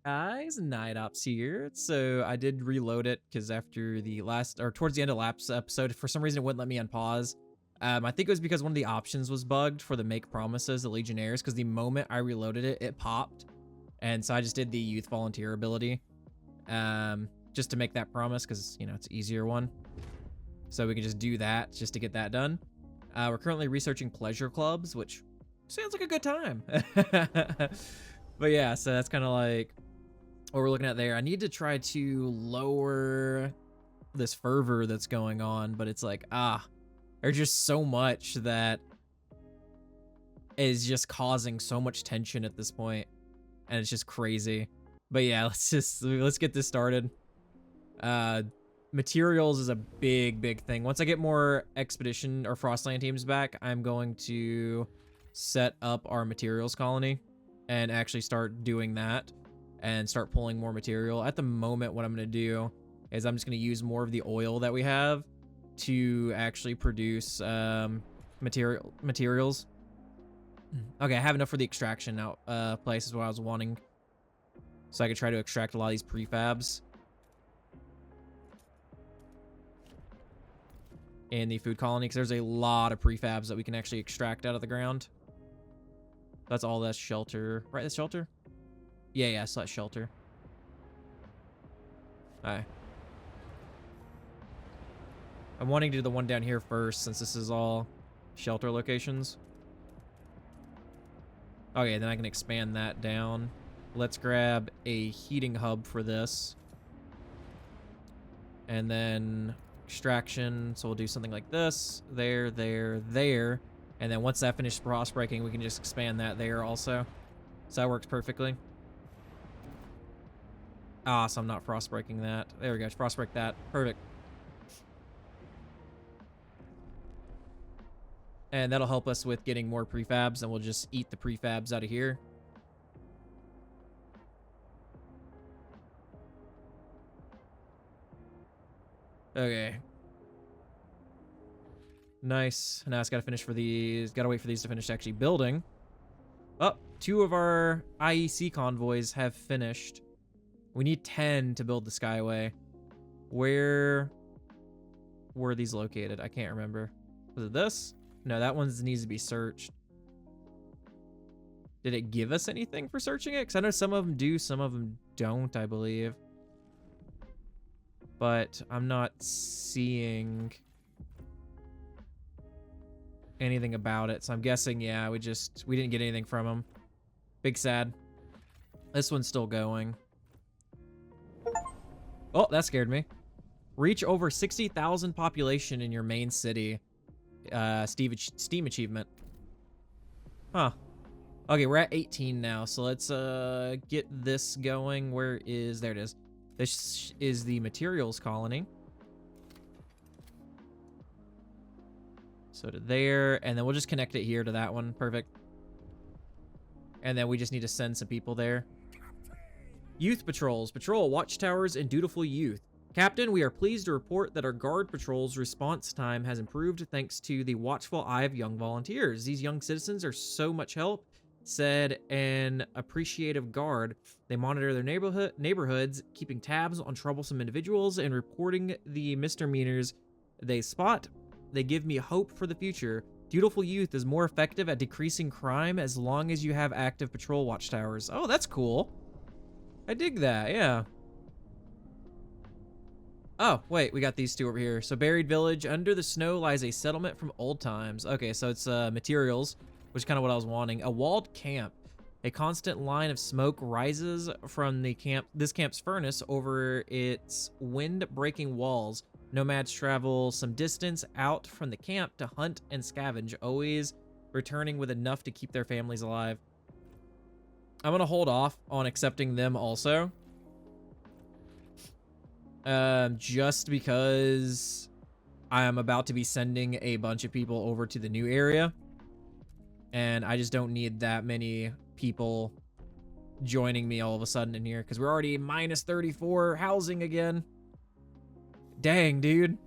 Guys, Night Ops here. So I did reload it because after the last, or towards the end of last episode, for some reason it wouldn't let me unpause. I think it was because one of the options was bugged for the make promises, the Legionnaires, because the moment I reloaded it, it popped. And so I just did the youth volunteer ability, just to make that promise because, you know, it's an easier one. So we can just do that just to get that done. We're currently researching pleasure clubs, which sounds like a good time. But yeah, so that's kind of like what we're looking at there. I need to try to lower this fervor that's going on, but it's like, there's just so much that is just causing so much tension at this point, and it's just crazy. But yeah, let's get this started. Materials is a big thing. Once I get more expedition or Frostland teams back, I'm going to set up our materials colony and actually start doing that and start pulling more material. At the moment, what I'm going to do is I'm just going to use more of the oil that we have to actually produce materials. Okay, I have enough for the extraction out place is what I was wanting, so I could try to extract a lot of these prefabs in the food colony, because there's a lot of prefabs that we can actually extract out of the ground. That's all. That's shelter, right? That's shelter. Yeah, so that's shelter. Alright. I'm wanting to do the one down here first, since this is all shelter locations. Okay, then I can expand that down. Let's grab a heating hub for this. And then extraction, so we'll do something like this. There. And then once that finishes frost breaking, we can just expand that there also. So that works perfectly. So I'm not frost breaking that. There we go, frost break that. Perfect. And that'll help us with getting more prefabs, and we'll just eat the prefabs out of here. Okay. Nice. Now it's gotta finish for these. Gotta wait for these to finish actually building. Oh, 2 of our IEC convoys have finished. We need 10 to build the Skyway. Where were these located? I can't remember. Was it this? No, that one needs to be searched. Did it give us anything for searching it? Because I know some of them do, some of them don't, I believe. But I'm not seeing anything about it, so I'm guessing, yeah, we didn't get anything from them. Big sad. This one's still going. Oh, that scared me. Reach over 60,000 population in your main city. Steam achievement. Huh. Okay, we're at 18 now, so let's get this going. Where is... There it is. This is the materials colony. So to there, and then we'll just connect it here to that one. Perfect. And then we just need to send some people there. Youth patrols. Patrol watchtowers and dutiful youth. Captain, we are pleased to report that our guard patrol's response time has improved thanks to the watchful eye of young volunteers. These young citizens are so much help, said an appreciative guard. They monitor their neighborhoods, keeping tabs on troublesome individuals and reporting the misdemeanors they spot. They give me hope for the future. Dutiful youth is more effective at decreasing crime as long as you have active patrol watchtowers. Oh, that's cool. I dig that, yeah. Oh, wait, we got these 2 over here. So buried village. Under the snow lies a settlement from old times. Okay, so it's materials, which is kind of what I was wanting. A walled camp. A constant line of smoke rises from this camp's furnace over its wind-breaking walls. Nomads travel some distance out from the camp to hunt and scavenge, always returning with enough to keep their families alive. I'm gonna hold off on accepting them also. Just because I am about to be sending a bunch of people over to the new area. And I just don't need that many people joining me all of a sudden in here, because we're already minus 34 housing again. Dang, dude.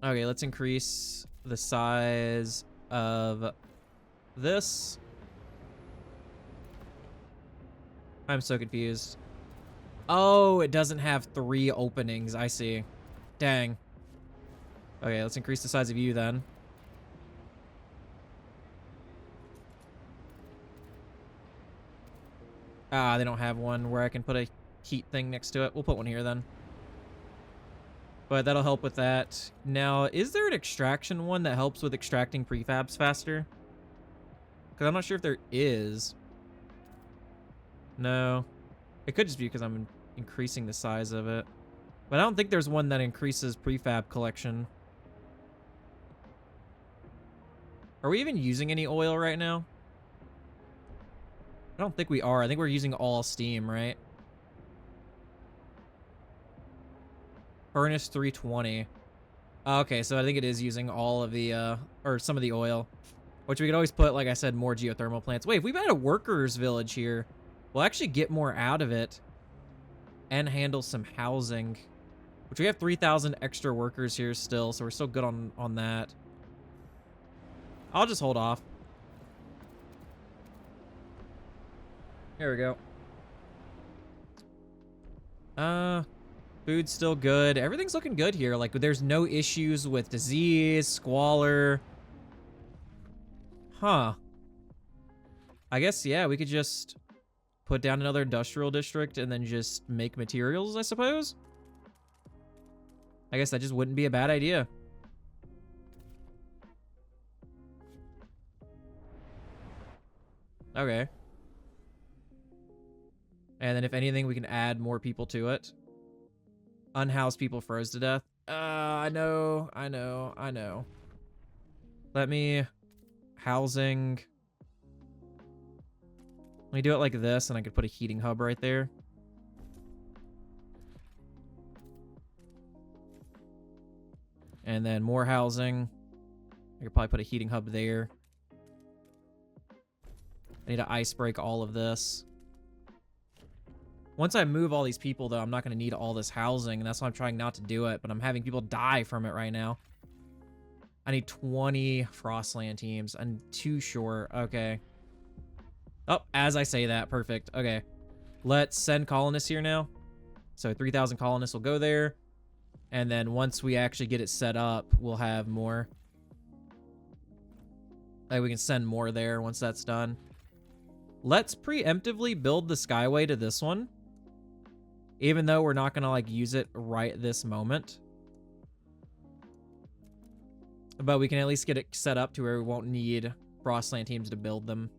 Okay, let's increase the size of this. I'm so confused. Oh, it doesn't have 3 openings. I see. Dang. Okay, let's increase the size of you then. Ah, they don't have one where I can put a heat thing next to it. We'll put one here then. But that'll help with that. Now, is there an extraction one that helps with extracting prefabs faster? Because I'm not sure if there is. No. It could just be because I'm increasing the size of it. But I don't think there's one that increases prefab collection. Are we even using any oil right now? I don't think we are. I think we're using all steam, right? Furnace 320. Okay, so I think it is using all of the, or some of the oil. Which we could always put, like I said, more geothermal plants. Wait, if we've had a workers' village here, we'll actually get more out of it. And handle some housing. Which we have 3,000 extra workers here still, so we're still good on that. I'll just hold off. Here we go. Food's still good. Everything's looking good here. Like, there's no issues with disease, squalor. Huh. I guess, yeah, we could just put down another industrial district and then just make materials, I suppose. I guess that just wouldn't be a bad idea. Okay. And then if anything, we can add more people to it. Unhoused people froze to death. I know. Let me... Housing. Let me do it like this, and I could put a heating hub right there. And then more housing. I could probably put a heating hub there. I need to ice break all of this. Once I move all these people, though, I'm not going to need all this housing, and that's why I'm trying not to do it, but I'm having people die from it right now. I need 20 Frostland teams. I'm too short. Okay. Oh, as I say that, perfect. Okay. Let's send colonists here now. So 3,000 colonists will go there. And then once we actually get it set up, we'll have more. Like, we can send more there once that's done. Let's preemptively build the Skyway to this one. Even though we're not going to, like, use it right this moment. But we can at least get it set up to where we won't need Frostland teams to build them.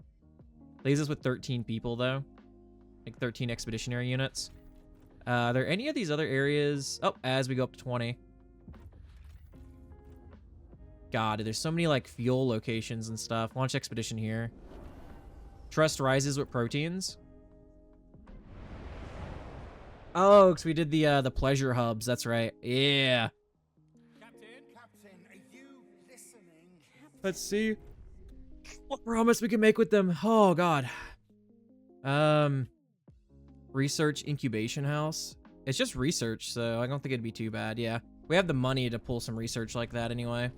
Leaves us with 13 people, though. Like 13 expeditionary units. Are there any of these other areas? Oh, as we go up to 20. God, there's so many, like, fuel locations and stuff. Launch expedition here. Trust rises with proteins. Oh, because we did the pleasure hubs. That's right. Yeah. Captain, are you listening? Let's see what promise we can make with them. Oh, God. Research incubation house. It's just research, so I don't think it'd be too bad. Yeah. We have the money to pull some research like that anyway.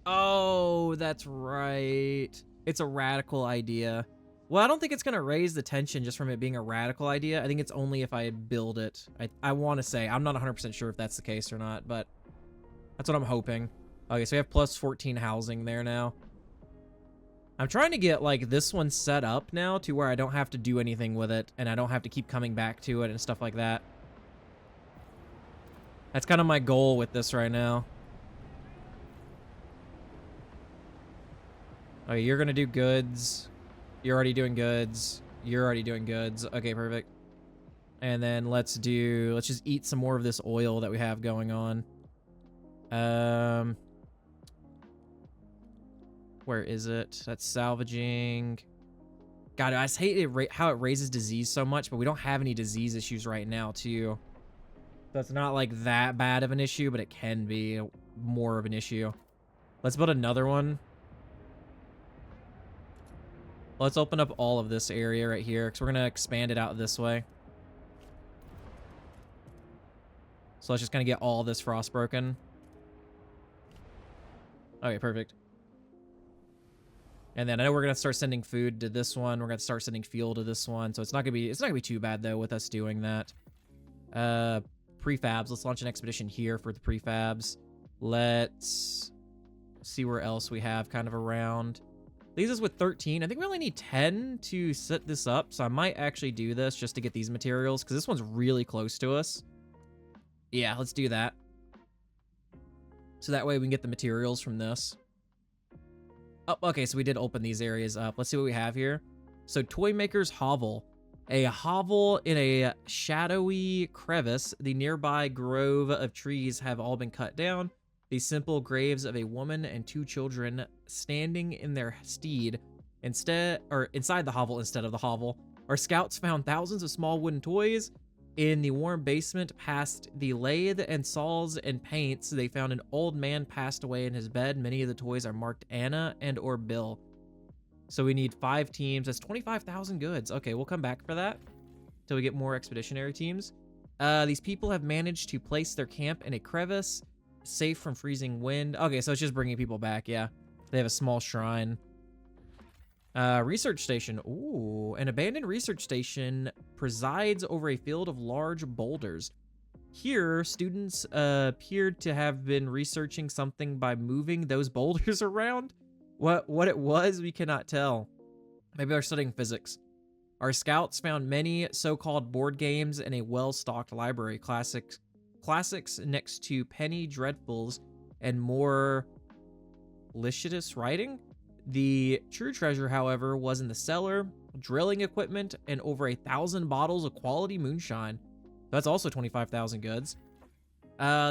Oh, that's right. It's a radical idea. Well, I don't think it's going to raise the tension just from it being a radical idea. I think it's only if I build it. I want to say. I'm not 100% sure if that's the case or not, but that's what I'm hoping. Okay, so we have plus 14 housing there now. I'm trying to get, like, this one set up now to where I don't have to do anything with it, and I don't have to keep coming back to it and stuff like that. That's kind of my goal with this right now. Okay, you're going to do goods. You're already doing goods. You're already doing goods. Okay, perfect. And then let's just eat some more of this oil that we have going on. Where is it? That's salvaging. God, I just hate it, how it raises disease so much, but we don't have any disease issues right now, too. So it's not like that bad of an issue, but it can be more of an issue. Let's build another one. Let's open up all of this area right here, because we're going to expand it out this way. So let's just kind of get all this frost broken. Okay, perfect. And then I know we're gonna start sending food to this one. We're gonna start sending fuel to this one. So it's not gonna be too bad though with us doing that. Prefabs. Let's launch an expedition here for the prefabs. Let's see where else we have kind of around. Leaves us with 13. I think we only need 10 to set this up. So I might actually do this just to get these materials because this one's really close to us. Yeah, let's do that. So that way we can get the materials from this. Oh, okay, so we did open these areas up. Let's see what we have here. So Toymaker's Hovel. A hovel in a shadowy crevice. The nearby grove of trees have all been cut down. The simple graves of a woman and 2 children standing in their stead inside the hovel instead of the hovel. Our scouts found thousands of small wooden toys. In the warm basement past the lathe and saws and paints, they found an old man passed away in his bed. Many of the toys are marked Anna and or Bill. So we need 5 teams. That's 25,000 goods. Okay, we'll come back for that till we get more expeditionary teams. These people have managed to place their camp in a crevice, safe from freezing wind. Okay, so it's just bringing people back, yeah. They have a small shrine. Research station. Ooh, an abandoned research station presides over a field of large boulders. Here, students appeared to have been researching something by moving those boulders around. What it was, we cannot tell. Maybe they're studying physics. Our scouts found many so-called board games in a well-stocked library. Classics next to penny dreadfuls and more licentious writing. The true treasure, however, was in the cellar, drilling equipment, and over 1,000 bottles of quality moonshine. That's also 25,000 goods.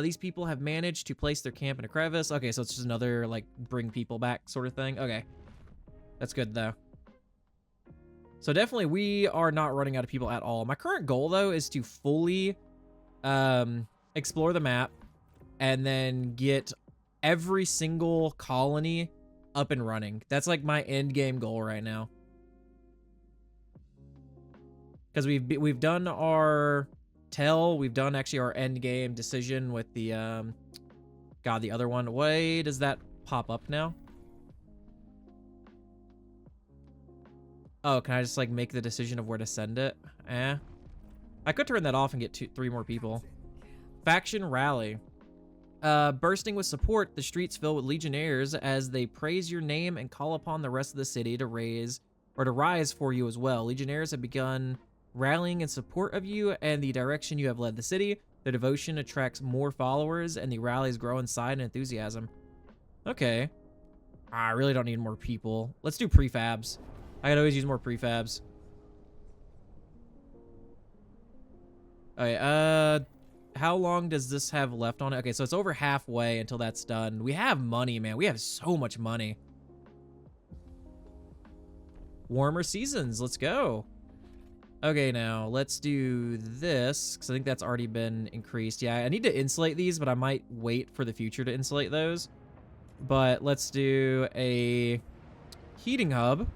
These people have managed to place their camp in a crevice. Okay, so it's just another, like, bring people back sort of thing. Okay. That's good, though. So definitely, we are not running out of people at all. My current goal, though, is to fully explore the map and then get every single colony up and running. That's like my end game goal right now. Because we've done our we've done actually our end game decision with the the other one. Why does that pop up now? Oh, can I just like make the decision of where to send it? I could turn that off and get 3 more people. Faction rally. Bursting with support, the streets fill with legionnaires as they praise your name and call upon the rest of the city to rise for you as well. Legionnaires have begun rallying in support of you and the direction you have led the city. Their devotion attracts more followers and the rallies grow in size and enthusiasm. Okay. I really don't need more people. Let's do prefabs. I could always use more prefabs. Okay, how long does this have left on it? Okay, so it's over halfway until that's done. We have money, man. We have so much money. Warmer seasons. Let's go. Okay, now let's do this because I think that's already been increased. Yeah, I need to insulate these, but I might wait for the future to insulate those. But let's do a heating hub.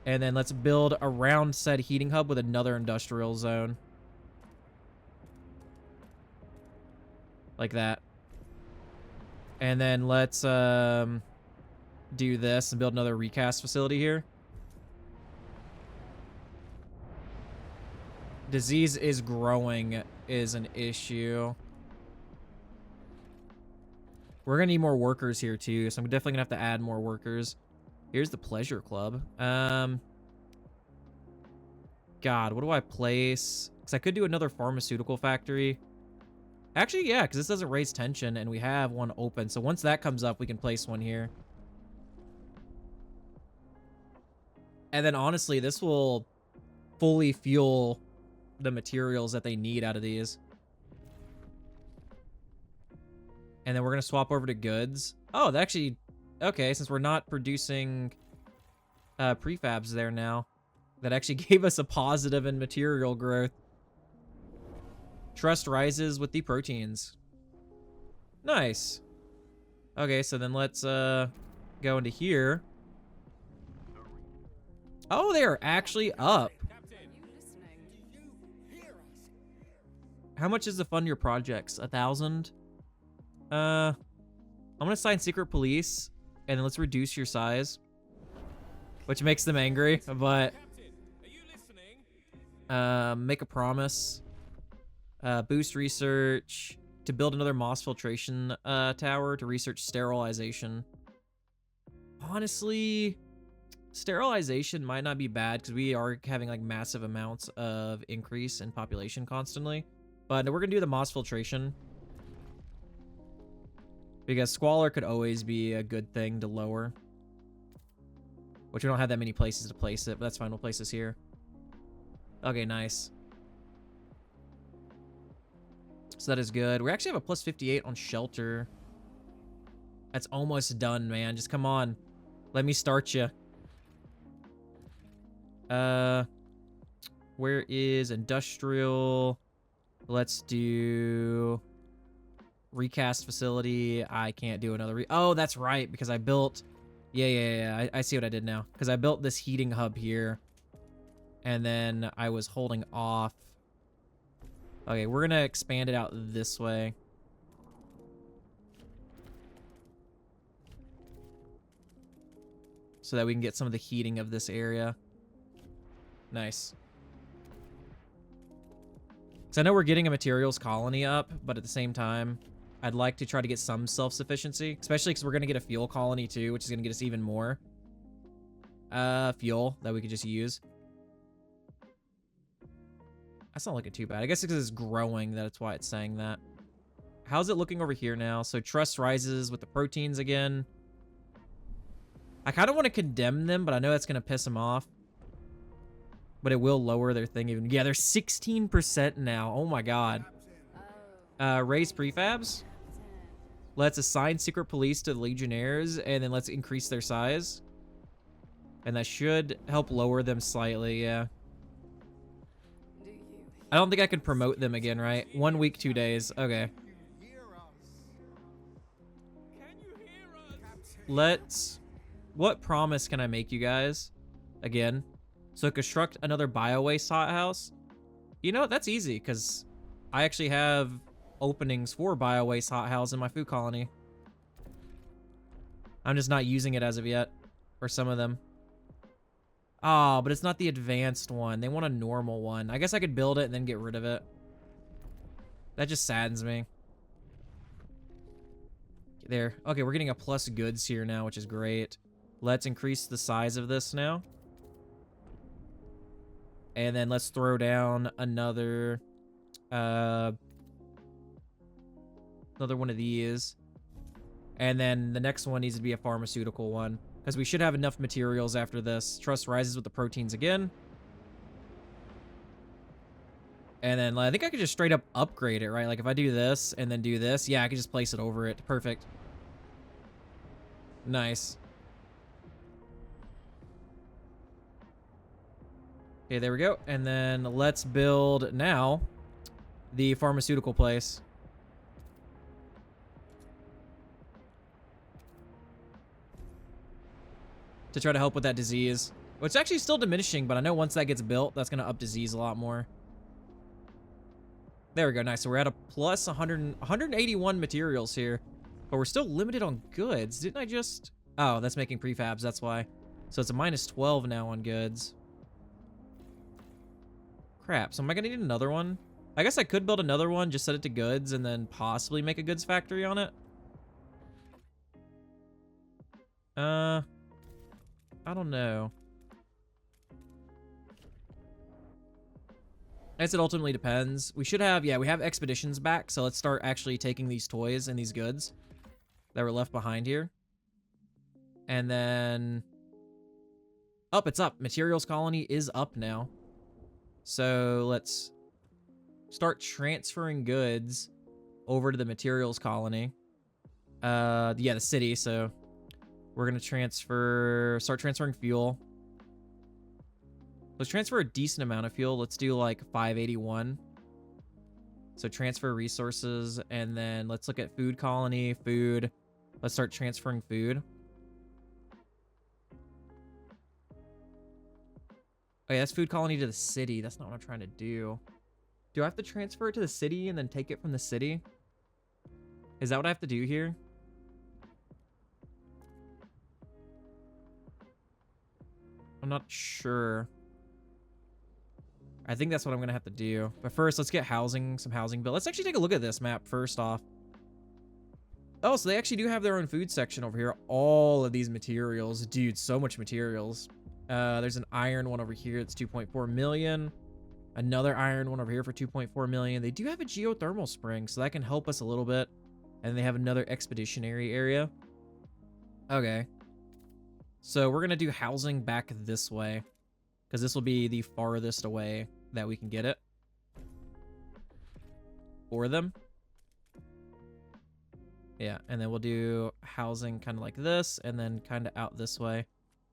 And then let's build around said heating hub with another industrial zone. Like that. And then let's do this and build another recast facility here. Disease is growing is an issue. We're gonna need more workers here too, so I'm definitely gonna have to add more workers. Here's the pleasure club. God, what do I place? Because I could do another pharmaceutical factory. Actually, yeah, because this doesn't raise tension, and we have one open. So once that comes up, we can place one here. And then honestly, this will fully fuel the materials that they need out of these. And then we're going to swap over to goods. Oh, that actually... Okay, since we're not producing prefabs there now, that actually gave us a positive in material growth. Trust rises with the proteins. Nice. Okay, so then let's go into here. Oh, they are actually up. How much is to fund your projects? 1,000? I'm gonna sign secret police. And then let's reduce your size, which makes them angry, but make a promise. Boost research to build another moss filtration tower to research sterilization. Honestly, sterilization might not be bad because we are having like massive amounts of increase in population constantly. But we're gonna do the moss filtration because squalor could always be a good thing to lower. Which we don't have that many places to place it, but that's fine. We'll place this here. Okay, nice. So that is good. We actually have a plus 58 on shelter. That's almost done, man. Just come on. Let me start you. Where is industrial? Let's do recast facility. I can't do another oh, that's right, because I built... Yeah. I see what I did now. Because I built this heating hub here. And then I was holding off. Okay, we're going to expand it out this way. So that we can get some of the heating of this area. Nice. So I know we're getting a materials colony up, but at the same time, I'd like to try to get some self-sufficiency, especially because we're going to get a fuel colony too, which is going to get us even more fuel that we could just use. That's not looking too bad. I guess because it's growing, that's why it's saying that. How's it looking over here now? So trust rises with the proteins again. I kind of want to condemn them, but I know that's going to piss them off. But it will lower their thing even. Yeah, they're 16% now. Oh my god. Raise prefabs. Let's assign secret police to the legionnaires, and then let's increase their size. And that should help lower them slightly, yeah. I don't think I can promote them again, right? 1 week, 2 days. Okay. Let's... What promise can I make you guys? Again. So construct another bio-waste hothouse. You know, that's easy, because I actually have openings for bio-waste hothouse in my food colony. I'm just not using it as of yet. For some of them. Oh, but it's not the advanced one. They want a normal one. I guess I could build it and then get rid of it. That just saddens me. There. Okay, we're getting a plus goods here now, which is great. Let's increase the size of this now. And then let's throw down another... another one of these. And then the next one needs to be a pharmaceutical one. Because we should have enough materials after this. Trust rises with the proteins again. And then I think I could just straight up upgrade it, right? Like if I do this and then do this, yeah, I could just place it over it. Perfect. Nice. Okay, there we go. And then let's build now the pharmaceutical place. To try to help with that disease. Well, it's actually still diminishing, but I know once that gets built, that's going to up disease a lot more. There we go. Nice. So we're at a plus 181 materials here. But we're still limited on goods. Didn't I just... Oh, that's making prefabs. That's why. So it's a minus 12 now on goods. Crap. So am I going to need another one? I guess I could build another one, just set it to goods, and then possibly make a goods factory on it. I don't know. I guess it ultimately depends. We should have, yeah, we have expeditions back, so let's start actually taking these toys and these goods that were left behind here. And then... Up, it's up. Materials colony is up now. So let's start transferring goods over to the materials colony. Yeah, the city, so... We're going to start transferring fuel. Let's transfer a decent amount of fuel. Let's do like 581. So transfer resources, and then let's look at food colony, food. Let's start transferring food. Okay, that's food colony to the city. That's not what I'm trying to do. Do I have to transfer it to the city and then take it from the city? Is that what I have to do here? I'm not sure. I think that's what I'm gonna have to do. But first, let's get some housing built. Let's actually take a look at this map first off. Oh, so they actually do have their own food section over here. All of these materials. Dude, so much materials. There's an iron one over here. It's 2.4 million. Another iron one over here for 2.4 million. They do have a geothermal spring, so that can help us a little bit. And they have another expeditionary area. Okay. So we're going to do housing back this way, because this will be the farthest away that we can get it for them. Yeah, and then we'll do housing kind of like this, and then kind of out this way.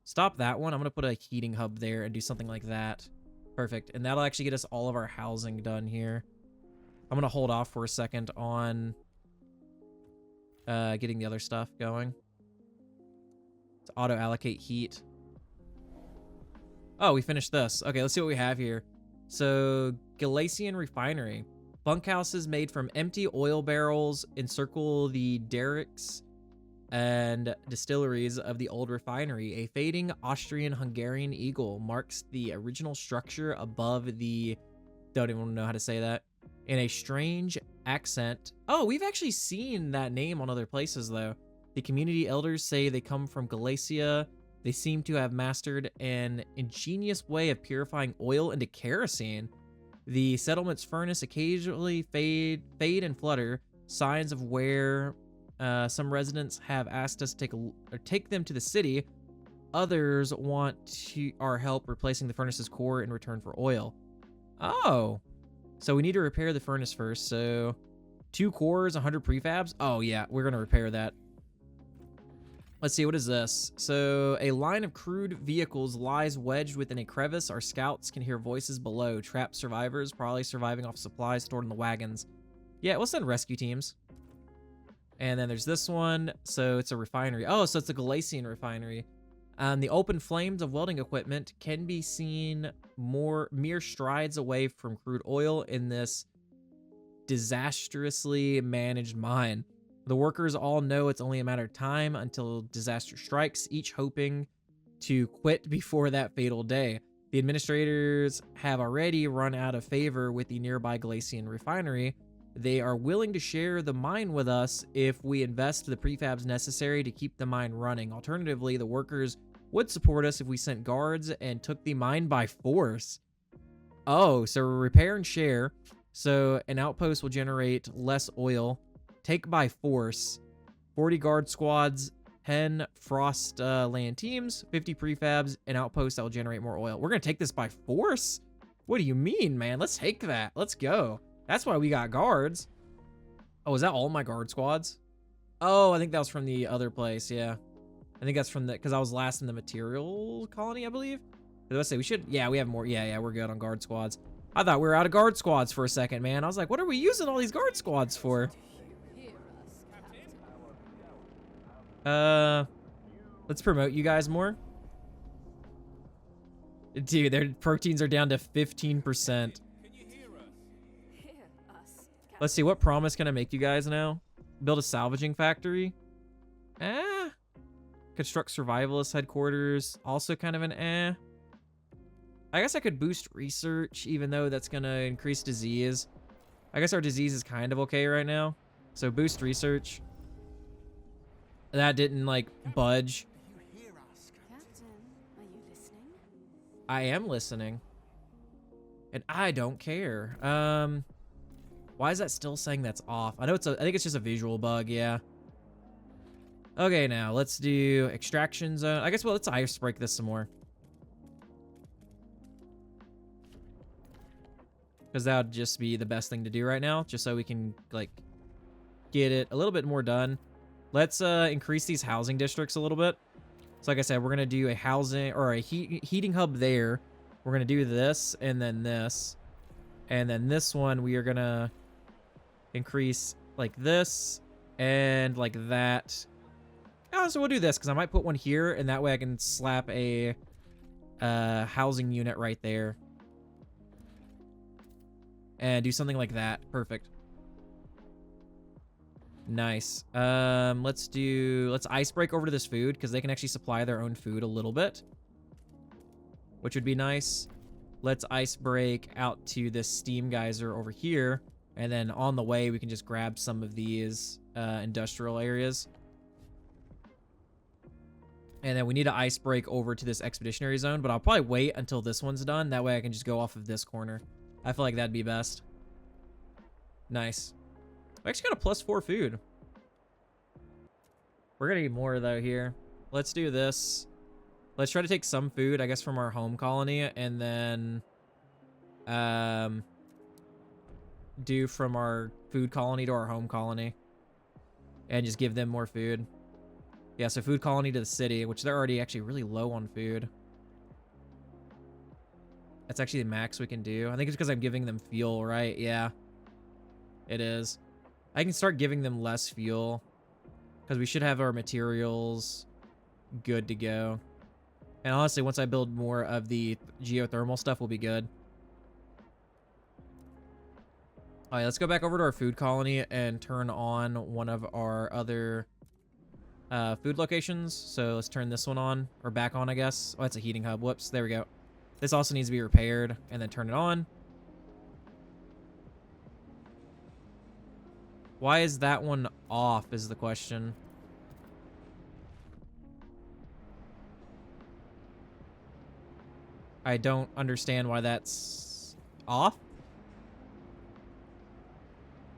Stop that one. I'm going to put a heating hub there and do something like that. Perfect. And that'll actually get us all of our housing done here. I'm going to hold off for a second on getting the other stuff going. To auto-allocate heat. Oh, we finished this. Okay, let's see what we have here. So, Galician refinery. Bunkhouses made from empty oil barrels encircle the derricks and distilleries of the old refinery. A fading Austrian-Hungarian eagle marks the original structure above the... Don't even know how to say that. In a strange accent. Oh, we've actually seen that name on other places, though. The community elders say they come from Galicia. They seem to have mastered an ingenious way of purifying oil into kerosene. The settlement's furnace occasionally fade and flutter, signs of where some residents have asked us to take them to the city. Others want our help replacing the furnace's core in return for oil. Oh, so we need to repair the furnace first. So 2 cores, 100 prefabs. Oh yeah, we're going to repair that. Let's see, what is this? So, a line of crude vehicles lies wedged within a crevice. Our scouts can hear voices below. Trapped survivors, probably surviving off supplies stored in the wagons. Yeah, we'll send rescue teams. And then there's this one. So, it's a refinery. Oh, so it's a Galician refinery. The open flames of welding equipment can be seen mere strides away from crude oil in this disastrously managed mine. The workers all know it's only a matter of time until disaster strikes, each hoping to quit before that fatal day. The administrators have already run out of favor with the nearby Galician refinery. They are willing to share the mine with us if we invest the prefabs necessary to keep the mine running. Alternatively, the workers would support us if we sent guards and took the mine by force. Oh, so repair and share. So an outpost will generate less oil. Take by force, 40 guard squads, 10 Frostland teams, 50 prefabs, an outpost that will generate more oil. We're going to take this by force? What do you mean, man? Let's take that. Let's go. That's why we got guards. Oh, is that all my guard squads? Oh, I think that was from the other place, yeah. I think that's from the... Because I was last in the material colony, I believe. Let's say we should... Yeah, we have more. Yeah, we're good on guard squads. I thought we were out of guard squads for a second, man. I was like, what are we using all these guard squads for? Let's promote you guys more. Dude, their proteins are down to 15%. Let's see, what promise can I make you guys now? Build a salvaging factory? Construct survivalist headquarters. Also kind of an I guess I could boost research, even though that's gonna increase disease. I guess our disease is kind of okay right now. So boost research. That didn't, like, budge. Captain, are you listening? I am listening. And I don't care. Why is that still saying that's off? I think it's just a visual bug, yeah. Okay, now, let's do extraction zone. I guess, well, let's ice break this some more. Because that would just be the best thing to do right now, just so we can, like, get it a little bit more done. Let's increase these housing districts a little bit. So like I said, we're going to do a housing or a heating hub there. We're going to do this and then this. And then this one we are going to increase like this and like that. Oh, so we'll do this because I might put one here and that way I can slap a housing unit right there. And do something like that. Perfect. Nice. Let's ice break over to this food because they can actually supply their own food a little bit. which would be nice. Let's ice break out to this steam geyser over here. And then on the way, we can just grab some of these industrial areas. And then we need to ice break over to this expeditionary zone, but I'll probably wait until this one's done. That way I can just go off of this corner. I feel like that'd be best. Nice. I actually got a +4 food. We're gonna need more though here. Let's do this. Let's try to take some food, I guess, from our home colony, and then do from our food colony to our home colony. And just give them more food. Yeah, so food colony to the city, which they're already actually really low on food. That's actually the max we can do. I think it's because I'm giving them fuel, right? Yeah, it is. I can start giving them less fuel because we should have our materials good to go. And honestly, once I build more of the geothermal stuff, we'll be good. All right, let's go back over to our food colony and turn on one of our other food locations. So let's turn this one on, or back on, I guess. Oh, it's a heating hub. Whoops, there we go. This also needs to be repaired, and then turn it on. Why is that one off is the question. I don't understand why that's off.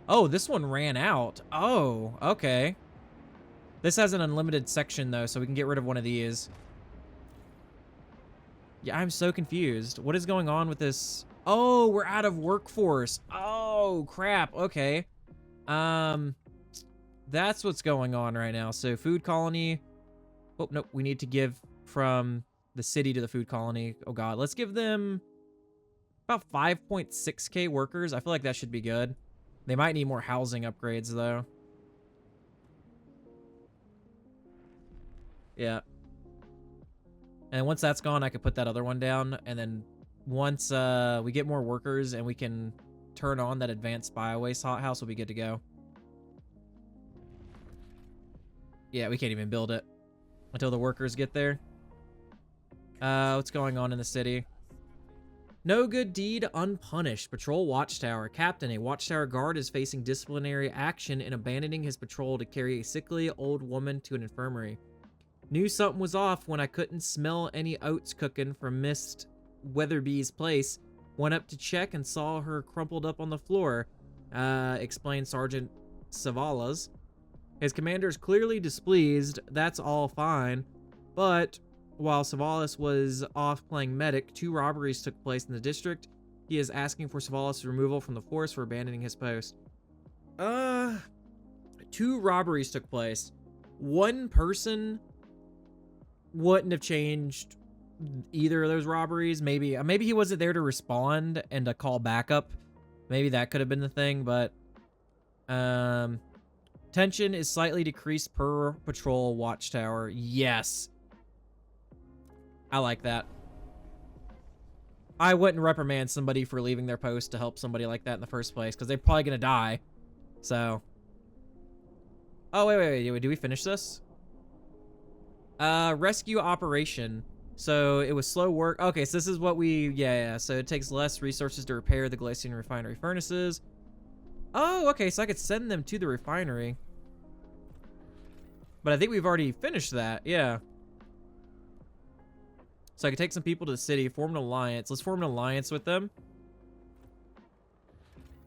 Oh, this one ran out. Oh, okay. This has an unlimited section, though, so we can get rid of one of these. Yeah, I'm so confused. What is going on with this? Oh, we're out of workforce. Oh, crap. Okay. That's what's going on right now. So food colony. Oh, nope. We need to give from the city to the food colony. Oh, God. Let's give them about 5.6K workers. I feel like that should be good. They might need more housing upgrades, though. Yeah. And once that's gone, I could put that other one down. And then once we get more workers and we can turn on that advanced biowaste hothouse, we'll be good to go. Yeah, we can't even build it until the workers get there. What's going on in the city? No good deed unpunished. Patrol watchtower. Captain, a watchtower guard is facing disciplinary action in abandoning his patrol to carry a sickly old woman to an infirmary. Knew something was off when I couldn't smell any oats cooking from Miss Weatherby's place. Went up to check and saw her crumpled up on the floor, explained Sergeant Savalas. His commander is clearly displeased. That's all fine. But while Savalas was off playing medic, 2 robberies took place in the district. He is asking for Savalas' removal from the force for abandoning his post. 2 robberies took place. One person wouldn't have changed either of those robberies. Maybe he wasn't there to respond and to call backup. Maybe that could have been the thing, but tension is slightly decreased per patrol watchtower. Yes. I like that. I wouldn't reprimand somebody for leaving their post to help somebody like that in the first place, because they're probably gonna die. So. Oh, wait. Do we finish this? Rescue operation. So it was slow work. Okay, so this is what we, yeah. So it takes less resources to repair the Galician refinery furnaces. Oh, okay, so I could send them to the refinery. But I think we've already finished that, yeah. So I could take some people to the city, form an alliance. Let's form an alliance with them.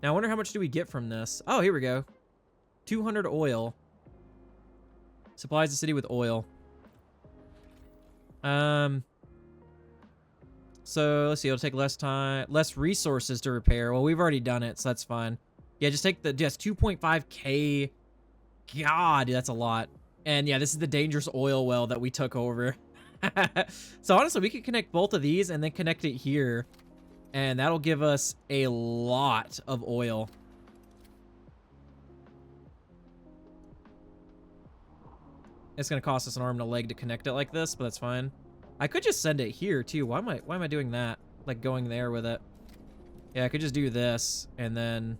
Now I wonder how much do we get from this? Oh, here we go. 200 oil. Supplies the city with oil. So let's see, it'll take less time, less resources to repair. Well, we've already done it, so that's fine. Yeah, just take the, just 2.5K. God, that's a lot. And yeah, this is the dangerous oil well that we took over. So honestly, we could connect both of these and then connect it here. And that'll give us a lot of oil. It's gonna cost us an arm and a leg to connect it like this, but that's fine. I could just send it here too. Why am I doing that? Like going there with it. Yeah, I could just do this and then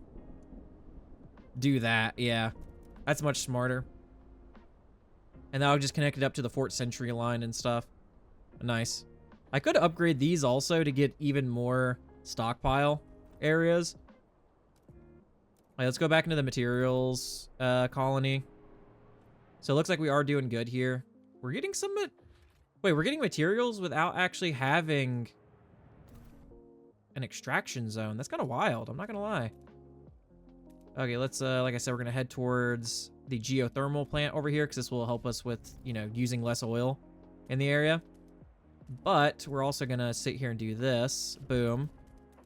do that. Yeah, that's much smarter. And then I'll just connect it up to the Fort Century line and stuff. Nice. I could upgrade these also to get even more stockpile areas. All right, let's go back into the materials colony. So it looks like we are doing good here. We're getting some... Wait, we're getting materials without actually having an extraction zone. That's kind of wild. I'm not going to lie. Okay, let's, like I said, we're going to head towards the geothermal plant over here because this will help us with, you know, using less oil in the area. But we're also going to sit here and do this. Boom.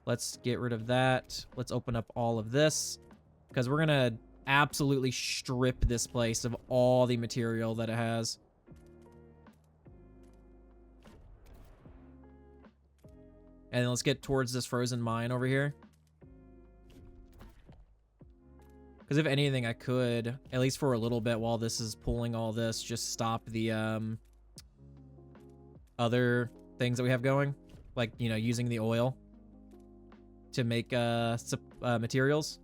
Let's get rid of that. Let's open up all of this because we're going to absolutely strip this place of all the material that it has. And then let's get towards this frozen mine over here. Because if anything, I could, at least for a little bit while this is pulling all this, just stop the other things that we have going. Like, you know, using the oil to make materials.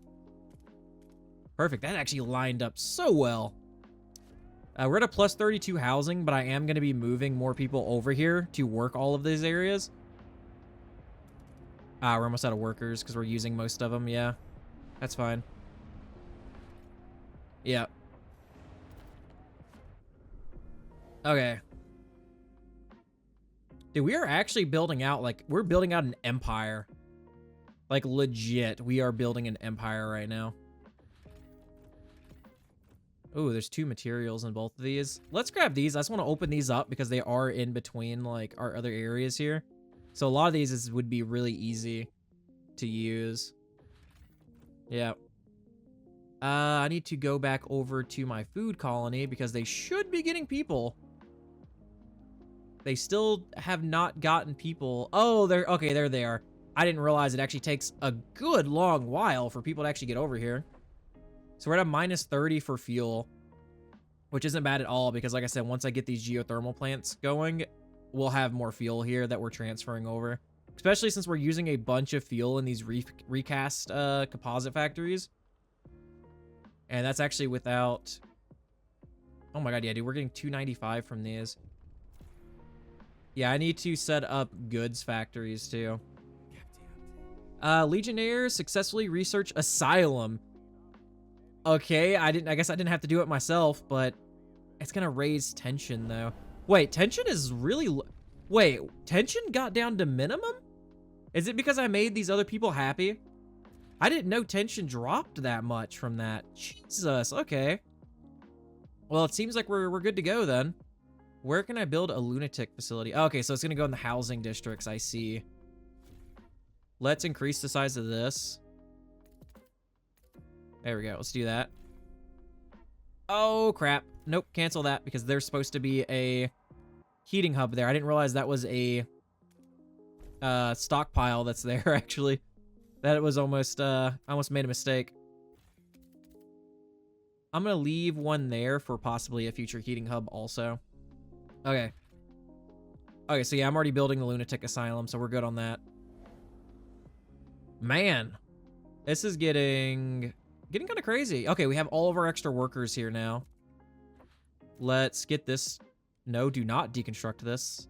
Perfect. That actually lined up so well. We're at a plus 32 housing, but I am going to be moving more people over here to work all of these areas. We're almost out of workers because we're using most of them. Yeah, that's fine. Yeah. Okay. Dude, we are actually building out, like, we're building out an empire. Like, legit, we are building an empire right now. Oh, there's 2 materials in both of these. Let's grab these. I just want to open these up because they are in between, like, our other areas here. So a lot of these would be really easy to use. Yeah. I need to go back over to my food colony because they should be getting people. They still have not gotten people. Oh, they're okay. There they are. I didn't realize it actually takes a good long while for people to actually get over here. So we're at a minus 30 for fuel, which isn't bad at all because, like I said, once I get these geothermal plants going, we'll have more fuel here that we're transferring over. Especially since we're using a bunch of fuel in these recast composite factories. And that's actually without... Oh my god, yeah, dude, we're getting 295 from these. Yeah, I need to set up goods factories, too. Legionnaires successfully research asylum. Okay, I guess I didn't have to do it myself, but it's gonna raise tension, though. Wait, tension is really... Wait, tension got down to minimum? Is it because I made these other people happy? I didn't know tension dropped that much from that. Jesus, okay. Well, it seems like we're good to go then. Where can I build a lunatic facility? Okay, so it's gonna go in the housing districts, I see. Let's increase the size of this. There we go, let's do that. Oh, crap. Nope, cancel that because there's supposed to be a heating hub there. I didn't realize that was a stockpile that's there, actually. That was almost, I almost made a mistake. I'm gonna leave one there for possibly a future heating hub also. Okay. Okay, so yeah, I'm already building the lunatic asylum, so we're good on that. Man, this is getting kind of crazy. Okay, we have all of our extra workers here now. Let's get this. No, do not deconstruct this.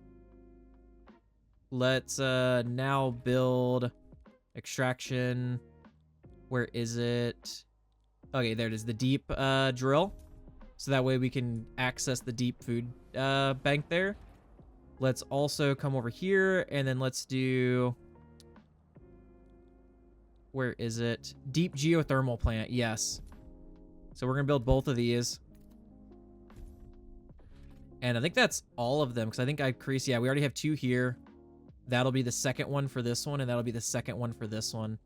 Let's now build extraction. Where is it? Okay, there it is, the deep drill. So that way we can access the deep food bank there. Let's also come over here and then let's do... Where is it? Deep geothermal plant, yes. So we're gonna build both of these. And I think that's all of them, because I think I increased, yeah, we already have 2 here. That'll be the second one for this one, and that'll be the second one for this one.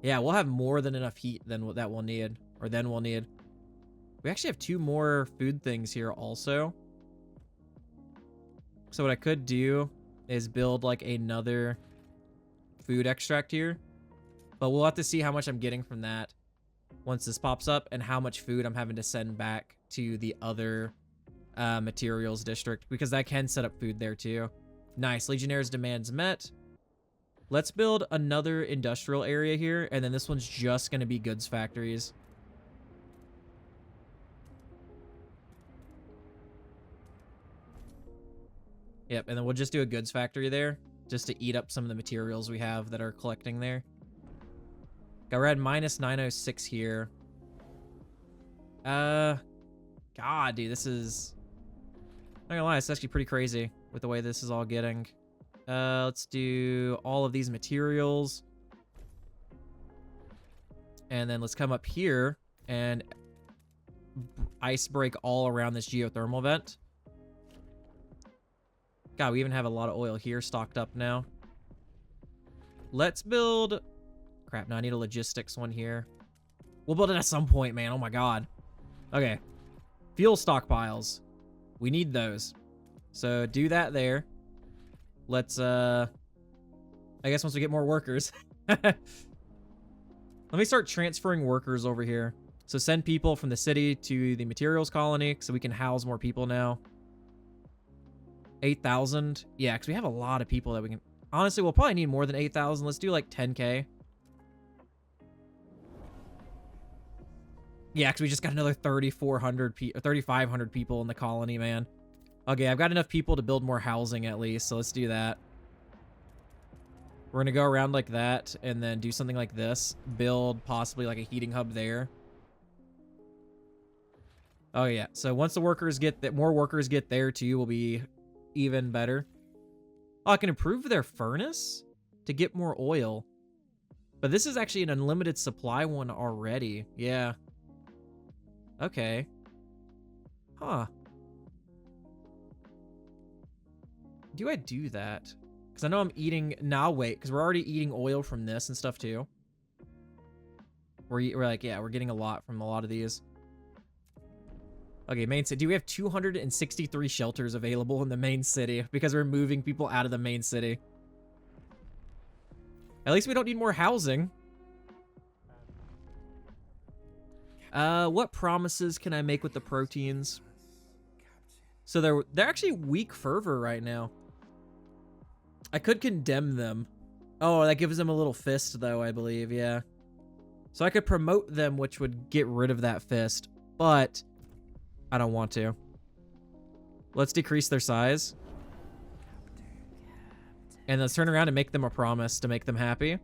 Yeah, we'll have more than enough heat than that we'll need, or then we'll need. We actually have 2 more food things here also. So what I could do is build like another food extract here. But we'll have to see how much I'm getting from that once this pops up and how much food I'm having to send back to the other materials district, because that can set up food there too. Nice. Legionnaires' demands met. Let's build another industrial area here, and then this one's just going to be goods factories. Yep, and then we'll just do a goods factory there, just to eat up some of the materials we have that are collecting there. Got we're at minus 906 here. God, dude, this is... Not gonna lie, it's actually pretty crazy with the way this is all getting. Let's do all of these materials. And then let's come up here and ice break all around this geothermal vent. God, we even have a lot of oil here stocked up now. Let's build... Crap, no, I need a logistics one here. We'll build it at some point, man. Oh my god. Okay. Fuel stockpiles. We need those. So do that there. Let's, I guess once we get more workers. Let me start transferring workers over here. So send people from the city to the materials colony so we can house more people now. 8,000. Yeah, because we have a lot of people that we can... Honestly, we'll probably need more than 8,000. Let's do like 10K. Yeah, because we just got another 3,500 people in the colony, man. Okay, I've got enough people to build more housing at least, so let's do that. We're going to go around like that and then do something like this. Build possibly like a heating hub there. Oh, yeah. So once the workers get that, more workers get there too, will be even better. Oh, I can improve their furnace to get more oil. But this is actually an unlimited supply one already. Yeah. Okay. Huh. Do I do that? Because I know I'm eating... Now, wait. Because we're already eating oil from this and stuff, too. We're like, yeah, we're getting a lot from a lot of these. Okay, main city. Do we have 263 shelters available in the main city? Because we're moving people out of the main city. At least we don't need more housing. What promises can I make with the proteins? So they're actually weak fervor right now. I could condemn them. Oh, that gives them a little fist, though, I believe, yeah. So I could promote them, which would get rid of that fist, but I don't want to. Let's decrease their size. And let's turn around and make them a promise to make them happy.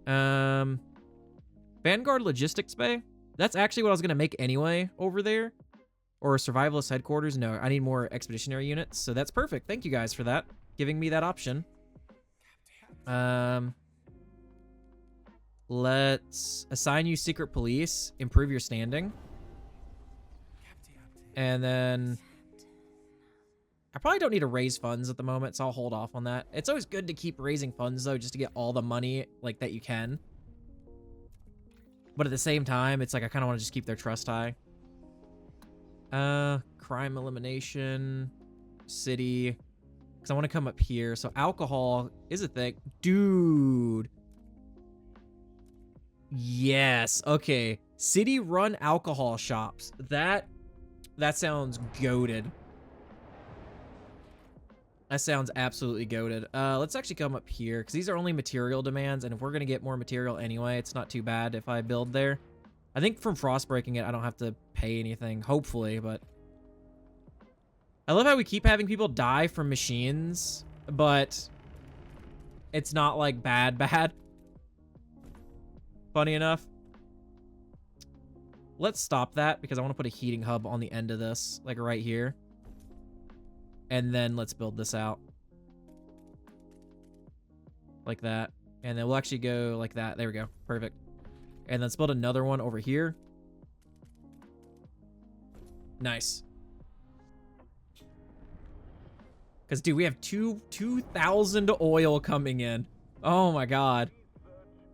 Vanguard Logistics Bay? That's actually what I was going to make anyway over there. Or Survivalist Headquarters. No, I need more expeditionary units. So that's perfect. Thank you guys for that. Giving me that option. Let's assign you secret police. Improve your standing. And then... I probably don't need to raise funds at the moment, so I'll hold off on that. It's always good to keep raising funds, though, just to get all the money like that you can. But at the same time, it's like I kind of want to just keep their trust high. Crime elimination, city, because I want to come up here. So alcohol is a thing. Dude. Yes. Okay. City run alcohol shops. That sounds goated. That sounds absolutely goated. Let's actually come up here, because these are only material demands, and if we're going to get more material anyway, it's not too bad if I build there. I think from frostbreaking it, I don't have to pay anything, hopefully, but... I love how we keep having people die from machines, but it's not, like, bad. Funny enough. Let's stop that, because I want to put a heating hub on the end of this, like right here. And then let's build this out. Like that. And then we'll actually go like that. There we go. Perfect. And let's build another one over here. Nice. Because, dude, we have 2,000 oil coming in. Oh, my God.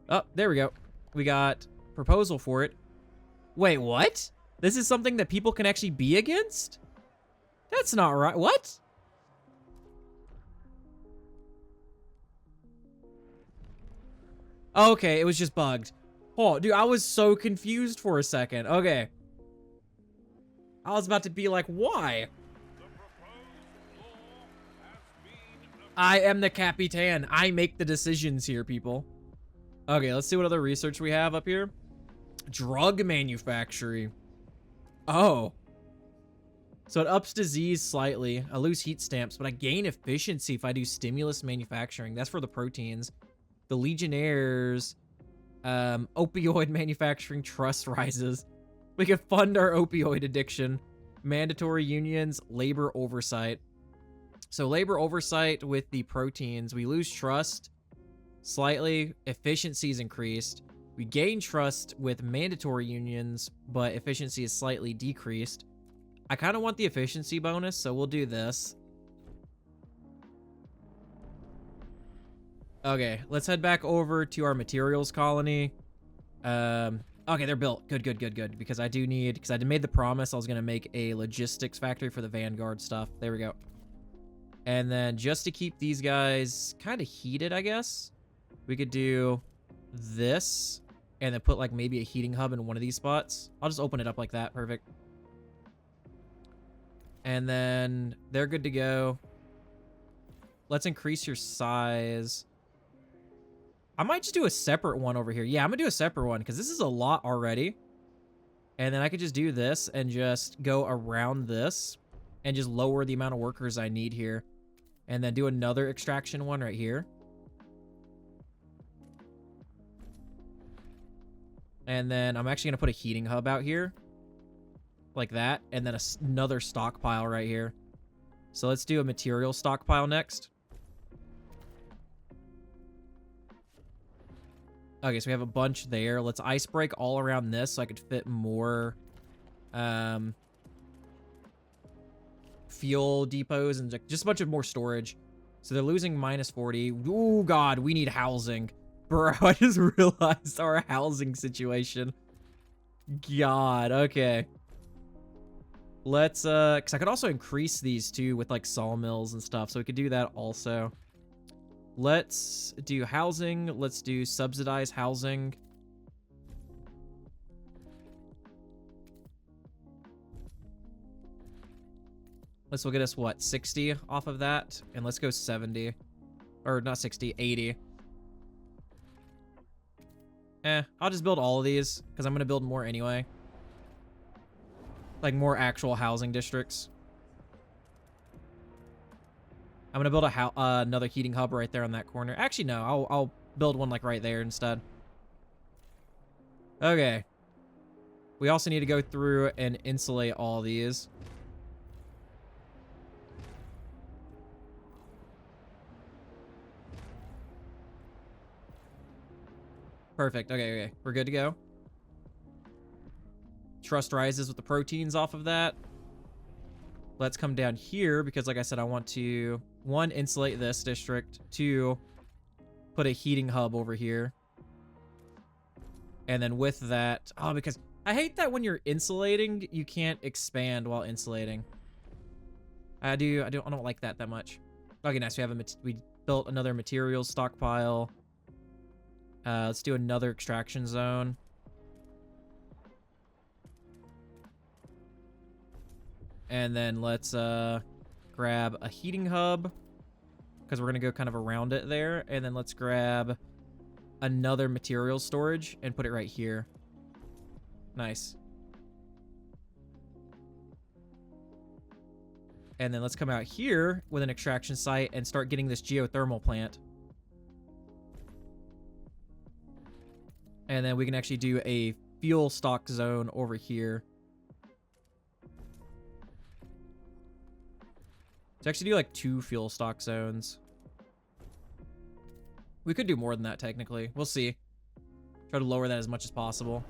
Oh, there we go. We got proposal for it. Wait, what? This is something that people can actually be against? That's not right. What? Okay, it was just bugged. Oh, dude, I was so confused for a second. Okay. I was about to be like, why? I am the Capitan. I make the decisions here, people. Okay, let's see what other research we have up here. Drug manufacturing. Oh. So it ups disease slightly. I lose heat stamps, but I gain efficiency if I do stimulus manufacturing. That's for the proteins. The Legionnaires, opioid manufacturing trust rises. We can fund our opioid addiction. Mandatory unions, labor oversight. So labor oversight with the proteins, we lose trust slightly. Efficiency is increased. We gain trust with mandatory unions, but efficiency is slightly decreased. I kind of want the efficiency bonus, so we'll do this. Okay, let's head back over to our materials colony. Okay, they're built. Good. Because I do need, because I made the promise I was going to make a logistics factory for the Vanguard stuff. There we go. And then just to keep these guys kind of heated, I guess, we could do this and then put like maybe a heating hub in one of these spots. I'll just open it up like that. Perfect. And then they're good to go. Let's increase your size. I might just do a separate one over here. Yeah, I'm gonna do a separate one because this is a lot already. And then I could just do this and just go around this and just lower the amount of workers I need here. And then do another extraction one right here. And then I'm actually gonna put a heating hub out here. Like that. And then another stockpile right here. So let's do a material stockpile next. Okay, so we have a bunch there. Let's ice break all around this so I could fit more fuel depots and just a bunch of more storage. So they're losing minus 40. Oh god, we need housing. Bro, I just realized our housing situation. God, okay. Let's, because I could also increase these too with like sawmills and stuff. So we could do that also. Let's do housing. Let's do subsidized housing. This will get us, what, 60 off of that? And let's go 70. Or not 60, 80. I'll just build all of these, because I'm going to build more anyway. Like, more actual housing districts. I'm going to build another heating hub right there on that corner. Actually, no. I'll build one, like, right there instead. Okay. We also need to go through and insulate all these. Perfect. Okay. We're good to go. Trust rises with the proteins off of that. Let's come down here because, like I said, I want to, 1, insulate this district, 2, put a heating hub over here. And then with that, oh, because I hate that when you're insulating, you can't expand while insulating. I don't like that much. Okay, nice. We built another materials stockpile. Let's do another extraction zone. And then let's grab a heating hub because we're going to go kind of around it there. And then let's grab another material storage and put it right here. Nice. And then let's come out here with an extraction site and start getting this geothermal plant. And then we can actually do a fuel stock zone over here. To actually do like 2 fuel stock zones. We could do more than that technically. We'll see. Try to lower that as much as possible.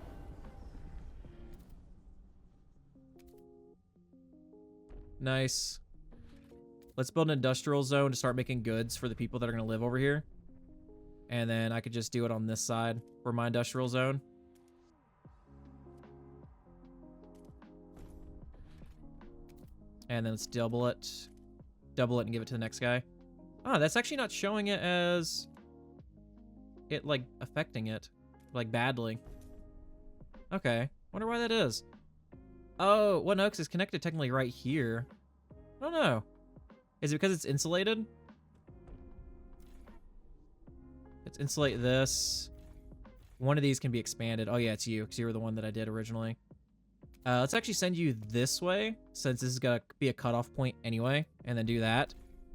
Nice. Let's build an industrial zone to start making goods for the people that are going to live over here. And then I could just do it on this side for my industrial zone. And then let's double it and give it to the next guy. Ah, that's actually not showing it as it like affecting it like badly. Okay, wonder why that is. Oh, well, no, because it's connected technically right here. I don't know. Is it because it's insulated? Let's insulate this. One of these can be expanded. Oh yeah, it's you, because you were the one that I did originally. Let's actually send you this way, since this is gonna be a cutoff point anyway, and then do that.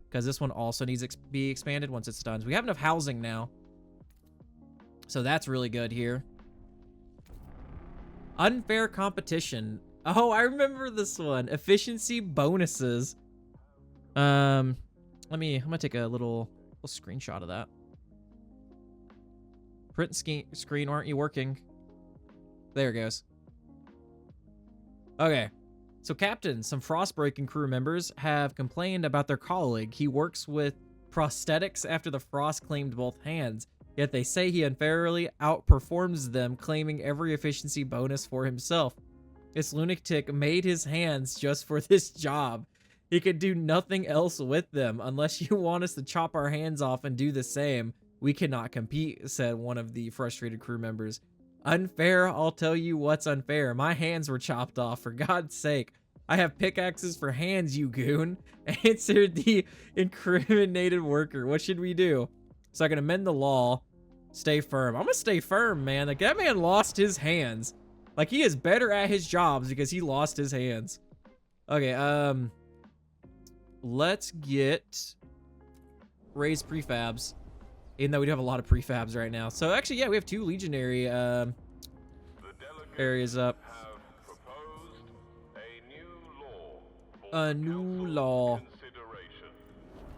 Because this one also needs to be expanded once it's done. So we have enough housing now. So that's really good here. Unfair competition. Oh, I remember this one. Efficiency bonuses. I'm gonna take a little screenshot of that. Print screen, aren't you working? There it goes. Okay. So Captain, some Frostbreaking crew members have complained about their colleague. He works with prosthetics after the frost claimed both hands, yet they say he unfairly outperforms them, claiming every efficiency bonus for himself. This lunatic made his hands just for this job. He could do nothing else with them. Unless you want us to chop our hands off and do the same, we cannot compete, said one of the frustrated crew members. Unfair? I'll tell you what's unfair. My hands were chopped off, for God's sake. I have pickaxes for hands, you goon, answered the incriminated worker. What should we do? So I can amend the law. Stay firm. I'm gonna stay firm, man. Like, that man lost his hands. Like, he is better at his jobs because he lost his hands. Okay, let's get raised prefabs. Even though we do have a lot of prefabs right now. So actually, yeah, we have 2 legionary areas up. A new law.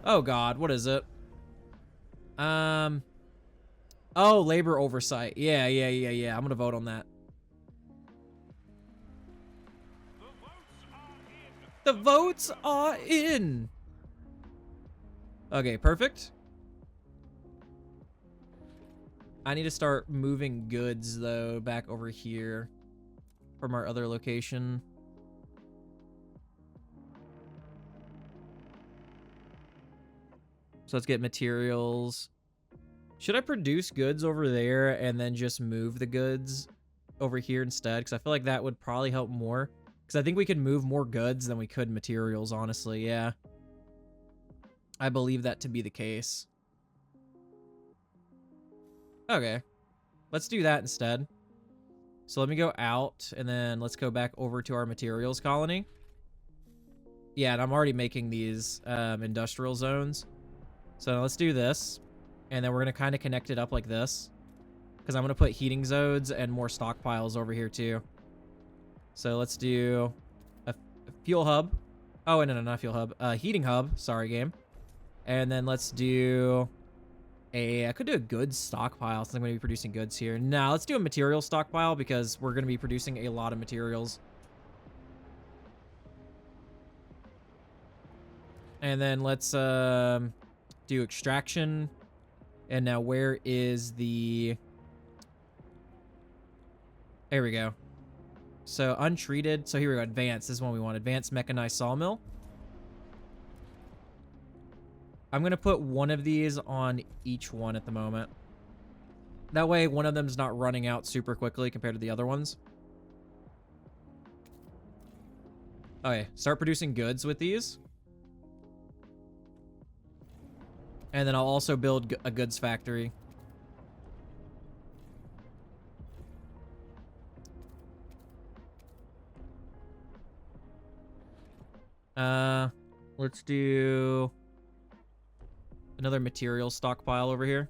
Oh God, what is it? Oh, labor oversight. Yeah. I'm gonna vote on that. The votes are in. Okay, perfect. I need to start moving goods, though, back over here from our other location. So let's get materials. Should I produce goods over there and then just move the goods over here instead? Because I feel like that would probably help more. Because I think we could move more goods than we could materials, honestly, yeah. I believe that to be the case. Okay, let's do that instead. So let me go out, and then let's go back over to our materials colony. Yeah, and I'm already making these industrial zones. So now let's do this, and then we're going to kind of connect it up like this, because I'm going to put heating zones and more stockpiles over here too. So let's do a fuel hub. Oh, no, not fuel hub. Heating hub. Sorry, game. And then let's do... I could do a goods stockpile since I'm going to be producing goods here. Now, let's do a material stockpile because we're going to be producing a lot of materials. And then let's do extraction. And now where is the... There we go. So untreated. So here we go. Advanced. This is one we want. Advanced mechanized sawmill. I'm going to put one of these on each one at the moment. That way, one of them's not running out super quickly compared to the other ones. Okay, start producing goods with these. And then I'll also build a goods factory. Let's do... another material stockpile over here.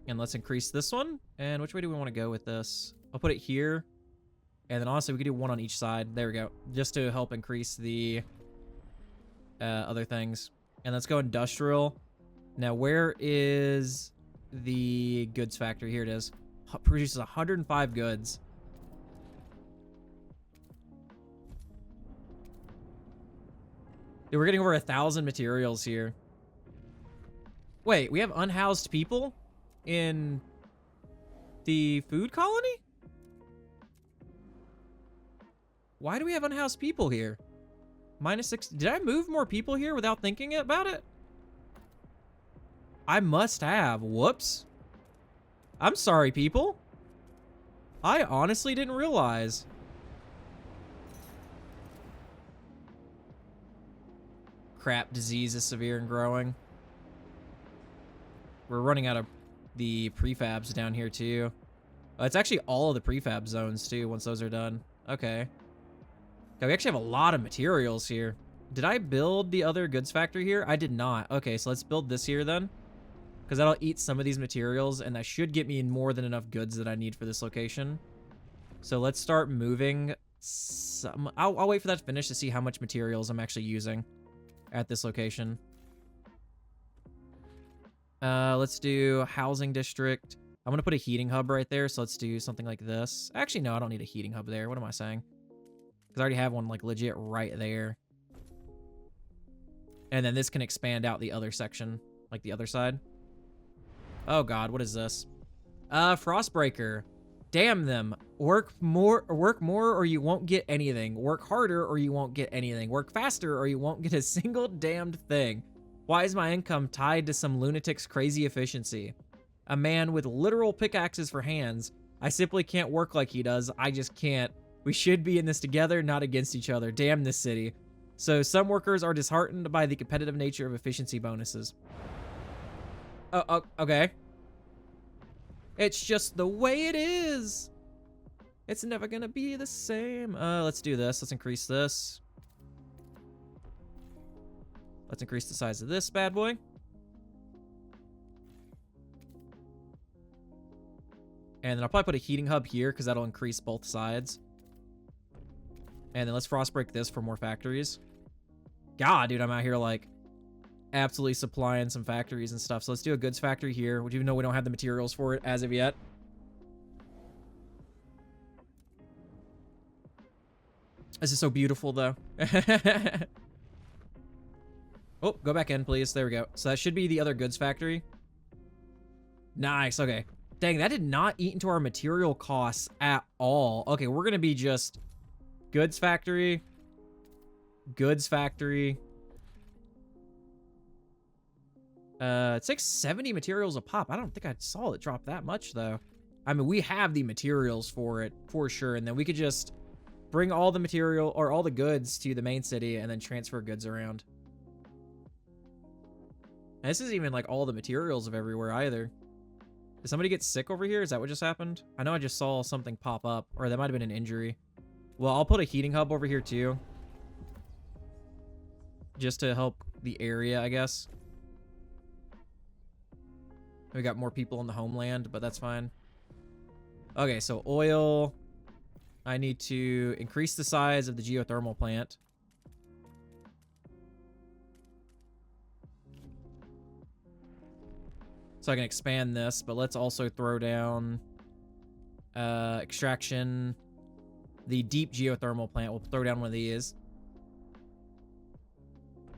And let's increase this one. And which way do we want to go with this? I'll put it here. And then honestly, we could do one on each side. There we go. Just to help increase the other things. And let's go industrial. Now, where is the goods factory? Here it is. Produces 105 goods. Dude, we're getting over 1,000 materials here. Wait, we have unhoused people in the food colony? Why do we have unhoused people here? -6. Did I move more people here without thinking about it? I must have. Whoops. I'm sorry, people. I honestly didn't realize. Crap, disease is severe and growing. We're running out of the prefabs down here too. It's actually all of the prefab zones too, once those are done. Okay. Okay, we actually have a lot of materials here. Did I build the other goods factory here? I did not. Okay, so let's build this here then. Because that'll eat some of these materials, and that should get me more than enough goods that I need for this location. So let's start moving some. I'll wait for that to finish to see how much materials I'm actually using at this location. Let's do housing district. I'm gonna put a heating hub right there, so let's do something like this. Actually, no, I don't need a heating hub there. What am I saying? Because I already have one like legit right there. And then this can expand out the other section, like the other side. Oh god, what is this? Frostbreaker. Damn them. Work more or you won't get anything. Work harder or you won't get anything. Work faster or you won't get a single damned thing. Why is my income tied to some lunatic's crazy efficiency? A man with literal pickaxes for hands. I simply can't work like he does. I just can't. We should be in this together, not against each other. Damn this city. So some workers are disheartened by the competitive nature of efficiency bonuses. Oh, okay. It's just the way it is. It's never gonna be the same. Let's do this. Let's increase this. Let's increase the size of this bad boy. And then I'll probably put a heating hub here because that'll increase both sides. And then let's frostbreak this for more factories. God, dude, I'm out here like absolutely supplying some factories and stuff. So let's do a goods factory here, which even though we don't have the materials for it as of yet. This is so beautiful though. Oh, go back in, please. There we go. So that should be the other goods factory. Nice. Okay. Dang, that did not eat into our material costs at all. Okay, we're going to be just goods factory. Goods factory. It's like 70 materials a pop. I don't think I saw it drop that much, though. I mean, we have the materials for it, for sure. And then we could just bring all the material or all the goods to the main city and then transfer goods around. And this isn't even like all the materials of everywhere either. Did somebody get sick over here? Is that what just happened? I know I just saw something pop up, or that might have been an injury. Well, I'll put a heating hub over here too. Just to help the area, I guess. We got more people in the homeland, but that's fine. Okay, so oil. I need to increase the size of the geothermal plant. So I can expand this, but let's also throw down extraction. The deep geothermal plant. We'll throw down one of these.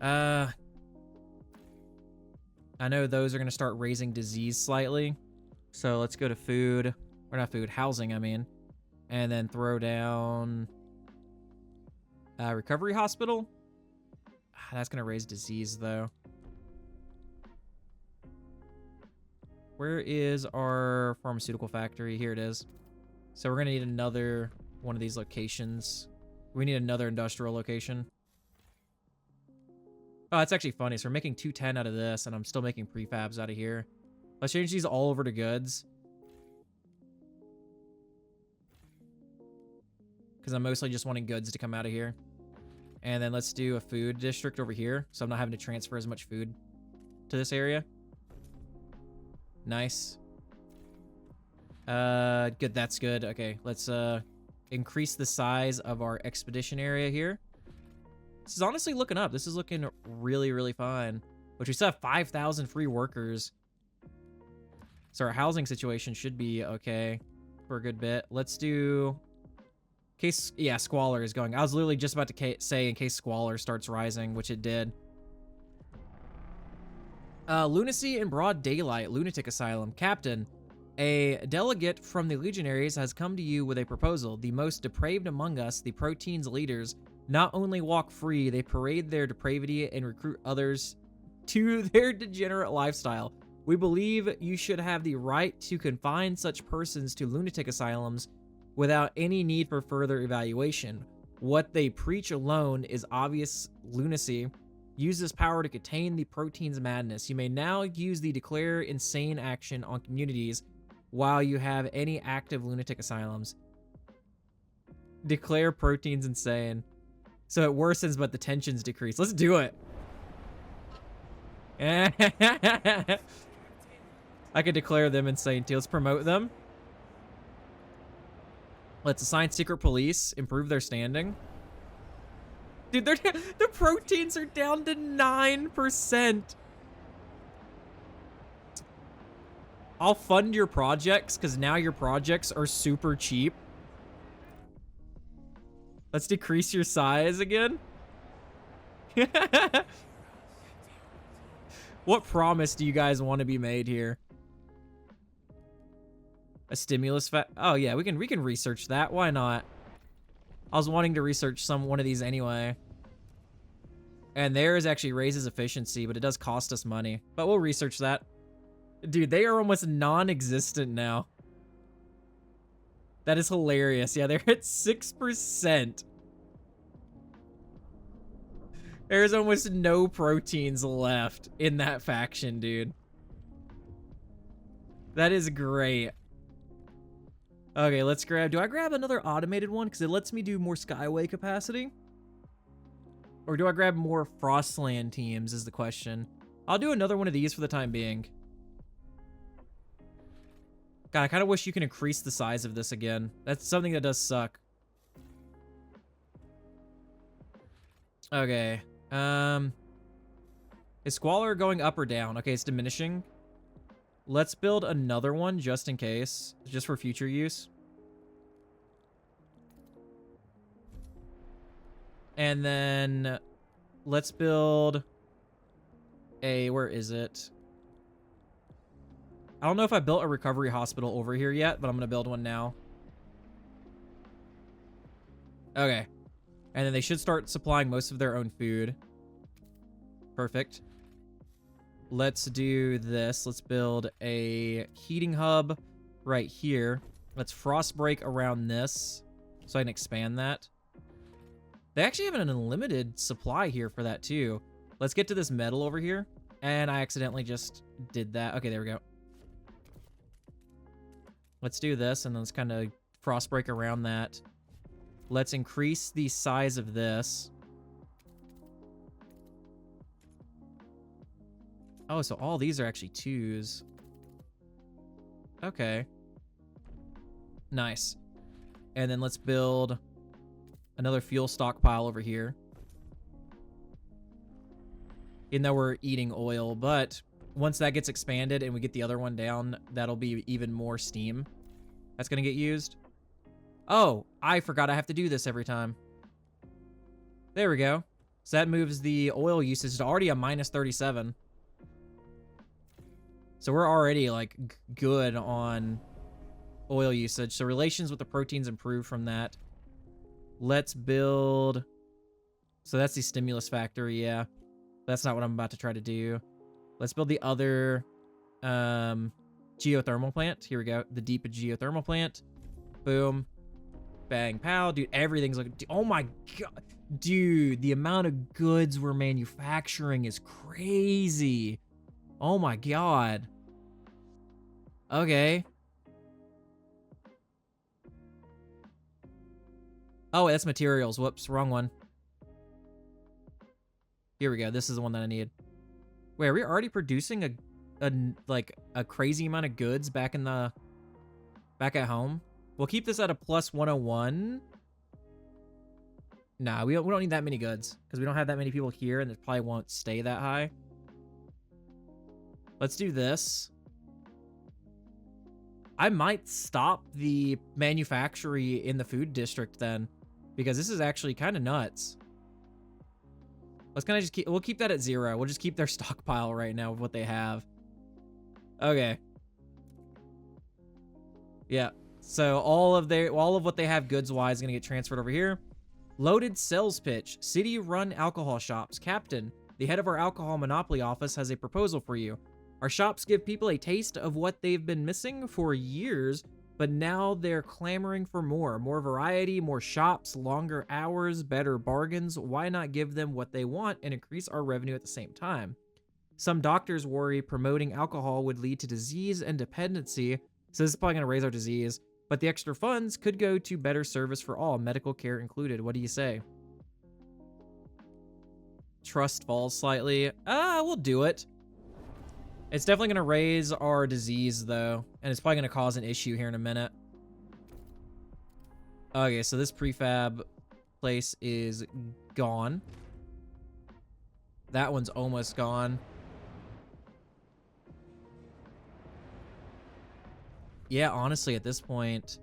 I know those are going to start raising disease slightly. So let's go to food. Or not food, housing, I mean. And then throw down recovery hospital. That's going to raise disease, though. Where is our pharmaceutical factory? Here it is. So we're going to need another one of these locations. We need another industrial location. Oh, that's actually funny. So we're making 210 out of this, and I'm still making prefabs out of here. Let's change these all over to goods. Because I'm mostly just wanting goods to come out of here. And then let's do a food district over here, so I'm not having to transfer as much food to this area. Nice. Good, that's good. Okay, let's increase the size of our expedition area here. This is honestly looking up. This is looking really, really fine. Which we still have 5,000 free workers. So our housing situation should be okay for a good bit. Let's do... case, yeah, squalor is going. I was literally just about to say in case squalor starts rising, which it did. Lunacy in broad daylight, lunatic asylum. Captain, a delegate from the legionaries has come to you with a proposal. The most depraved among us, the proteins leaders, not only walk free, they parade their depravity and recruit others to their degenerate lifestyle. We believe you should have the right to confine such persons to lunatic asylums without any need for further evaluation. What they preach alone is obvious lunacy. Use this power to contain the protein's madness. You may now use the declare insane action on communities while you have any active lunatic asylums. Declare proteins insane. So it worsens, but the tensions decrease. Let's do it. I could declare them insane too. Let's promote them. Let's assign secret police, improve their standing. Dude, the proteins are down to 9%. I'll fund your projects because now your projects are super cheap. Let's decrease your size again. What promise do you guys want to be made here? A stimulus oh yeah, we can research that. Why not? I was wanting to research one of these anyway. And theirs actually raises efficiency, but it does cost us money. But we'll research that. Dude, they are almost non-existent now. That is hilarious. Yeah, they're at 6%. There's almost no proteins left in that faction, dude. That is great. Okay, let's grab... Do I grab another automated one? Because it lets me do more Skyway capacity. Or do I grab more Frostland teams is the question. I'll do another one of these for the time being. God, I kind of wish you can increase the size of this again. That's something that does suck. Okay. Is Squalor going up or down? Okay, it's diminishing. Let's build another one just in case. Just for future use. And then let's build a... Where is it? I don't know if I built a recovery hospital over here yet, but I'm going to build one now. Okay. And then they should start supplying most of their own food. Perfect. Let's do this. Let's build a heating hub right here. Let's frost break around this so I can expand that. They actually have an unlimited supply here for that too. Let's get to this metal over here. And I accidentally just did that. Okay, there we go. Let's do this and then let's kind of frost break around that. Let's increase the size of this. Oh, so all these are actually 2s. Okay. Nice. And then let's build another fuel stockpile over here. Even though we're eating oil, but once that gets expanded and we get the other one down, that'll be even more steam that's going to get used. Oh, I forgot I have to do this every time. There we go. So that moves the oil usage to already a minus 37. So we're already like good on oil usage. So relations with the proteins improve from that. Let's build... So that's the stimulus factory, yeah. That's not what I'm about to try to do. Let's build the other geothermal plant. Here we go. The deep geothermal plant. Boom. Bang, pow. Dude, everything's like... Oh my god. Dude, the amount of goods we're manufacturing is crazy. Oh my god. Okay. Oh, that's materials. Whoops, wrong one. Here we go. This is the one that I need. Wait, are we already producing a crazy amount of goods back at home? We'll keep this at a plus 101. Nah, we don't need that many goods because we don't have that many people here and it probably won't stay that high. Let's do this. I might stop the manufactory in the food district then because this is actually kind of nuts. Let's kind of just we'll keep that at 0. We'll just keep their stockpile right now of what they have. Okay. Yeah. So all of what they have goods wise is going to get transferred over here. Loaded sales pitch. City run alcohol shops. Captain, the head of our alcohol monopoly office has a proposal for you. Our shops give people a taste of what they've been missing for years, but now they're clamoring for more. More variety, more shops, longer hours, better bargains. Why not give them what they want and increase our revenue at the same time? Some doctors worry promoting alcohol would lead to disease and dependency, So this is probably going to raise our disease. But the extra funds could go to better service for all, medical care included. What do you say? Trust falls slightly. We'll do it. It's definitely going to raise our disease, though. And it's probably going to cause an issue here in a minute. Okay, so this prefab place is gone. That one's almost gone. Yeah, honestly, at this point,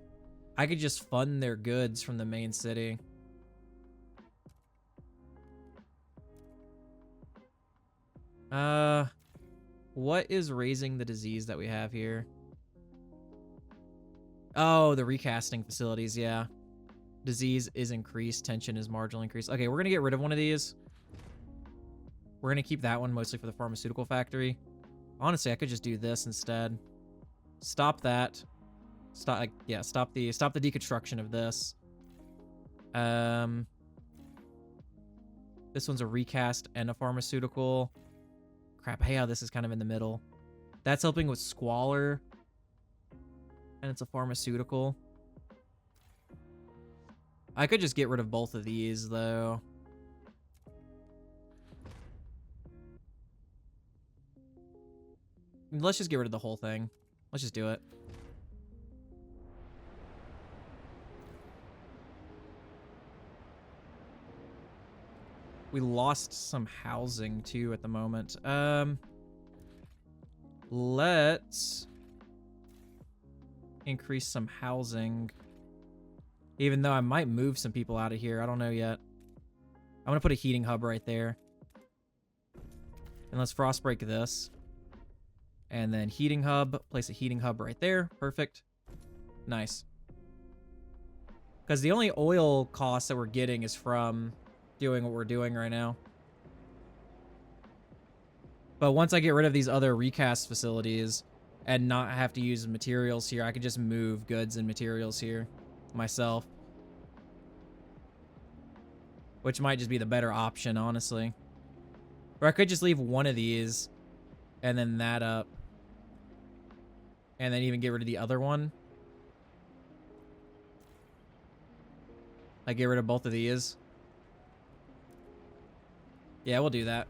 I could just fund their goods from the main city. What is raising the disease that we have here? Oh, the recasting facilities, yeah. Disease is increased, tension is marginally increased. Okay, we're gonna get rid of one of these. We're gonna keep that one mostly for the pharmaceutical factory. Honestly, I could just do this instead. Stop that. Stop, yeah, stop the deconstruction of this. This one's a recast and a pharmaceutical. Crap, hey, how this is kind of in the middle. That's helping with squalor. And it's a pharmaceutical. I could just get rid of both of these, though. Let's just get rid of the whole thing. Let's just do it. We lost some housing, too, at the moment. Let's increase some housing. Even though I might move some people out of here. I don't know yet. I'm going to put a heating hub right there. And let's frost break this. And then heating hub. Place a heating hub right there. Perfect. Nice. Because the only oil cost that we're getting is from doing what we're doing right now. But once I get rid of these other recast facilities and not have to use materials here, I could just move goods and materials here myself. Which might just be the better option, honestly. Or I could just leave one of these and then that up. And then even get rid of the other one. Like get rid of both of these. Yeah, we'll do that.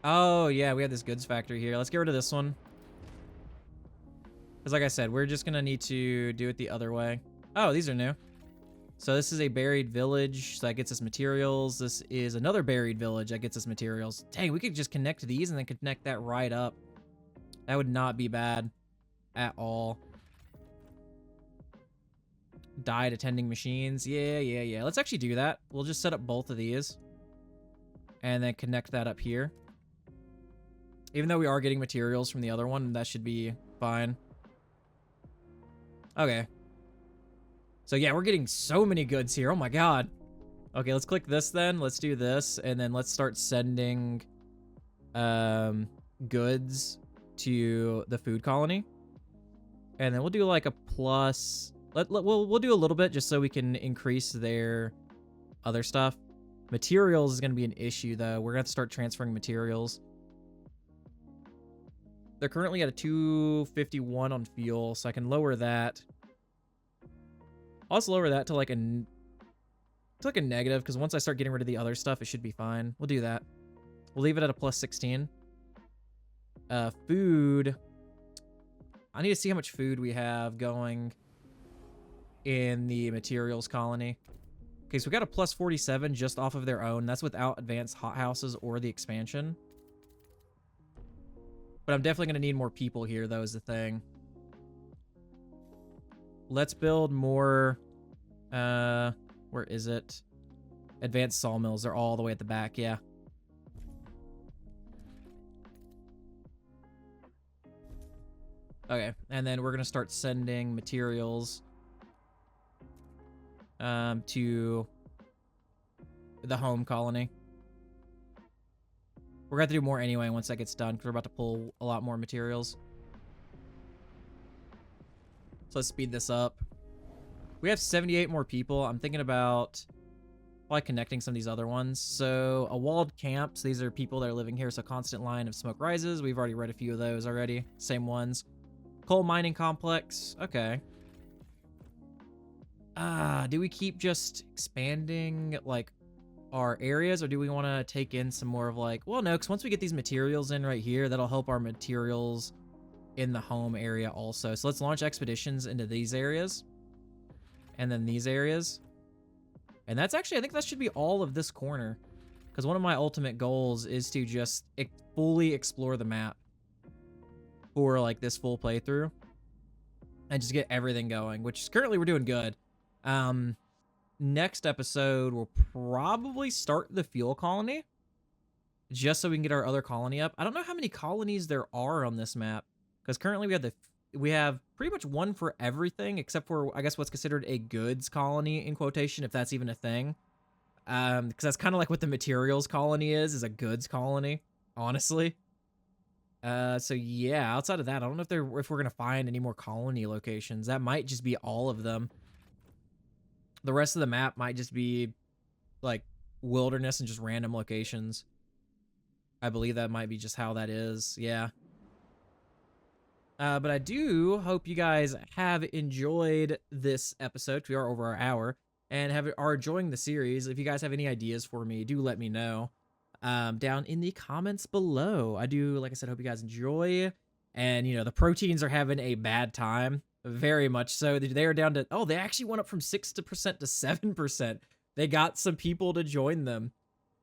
Oh, yeah, we have this goods factory here. Let's get rid of this one. Because like I said, we're just going to need to do it the other way. Oh, these are new. So this is a buried village. So that gets us materials. This is another buried village that gets us materials. Dang, we could just connect these and then connect that right up. That would not be bad at all. Died attending machines. Yeah. Let's actually do that. We'll just set up both of these. And then connect that up here. Even though we are getting materials from the other one, that should be fine. Okay. So yeah, we're getting so many goods here. Oh my god. Okay, let's click this then. Let's do this. And then let's start sending goods to the food colony. And then we'll do like a plus... We'll do a little bit just so we can increase their other stuff. Materials is going to be an issue, though. We're going to have to start transferring materials. They're currently at a 251 on fuel, so I can lower that. I'll also lower that to like a negative, because once I start getting rid of the other stuff, it should be fine. We'll do that. We'll leave it at a plus 16. Food. I need to see how much food we have going in the materials colony. Okay, so we got a plus 47 just off of their own. That's without advanced hothouses or the expansion. But I'm definitely going to need more people here, though, is the thing. Let's build more... where is it? Advanced sawmills. They're all the way at the back, yeah. Okay, and then we're going to start sending materials to the home colony. We're going to have to do more anyway once that gets done, because we're about to pull a lot more materials. So let's speed this up. We have 78 more people. I'm thinking about Probably connecting some of these other ones. So a walled camps. These are people that are living here. So constant line of smoke rises. We've already read a few of those already. Same ones. Coal mining complex. Okay. Do we keep just expanding like our areas, or do we want to take in some more of like, well, no, because once we get these materials in right here, that'll help our materials in the home area also. So let's launch expeditions into these areas and then these areas. And that's actually, I think that should be all of this corner, because one of my ultimate goals is to just fully explore the map for like this full playthrough and just get everything going, which currently we're doing good. Next episode, we'll probably start the fuel colony just so we can get our other colony up. I don't know how many colonies there are on this map, because currently we have pretty much one for everything except for, I guess, what's considered a goods colony in quotation, if that's even a thing. Because that's kind of like what the materials colony is a goods colony, honestly. So yeah, outside of that, I don't know if we're gonna find any more colony locations. That might just be all of them. The rest of the map might just be like wilderness and just random locations. I believe that might be just how that is. Yeah. But I do hope you guys have enjoyed this episode. We are over our hour and are enjoying the series. If you guys have any ideas for me, do let me know down in the comments below. I do, like I said, hope you guys enjoy. And, you know, the proteins are having a bad time. Very much so. They are down to, oh, they actually went up from 6% to 7%. They got some people to join them.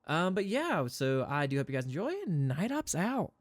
But yeah, so I do hope you guys enjoy. Night Ops out.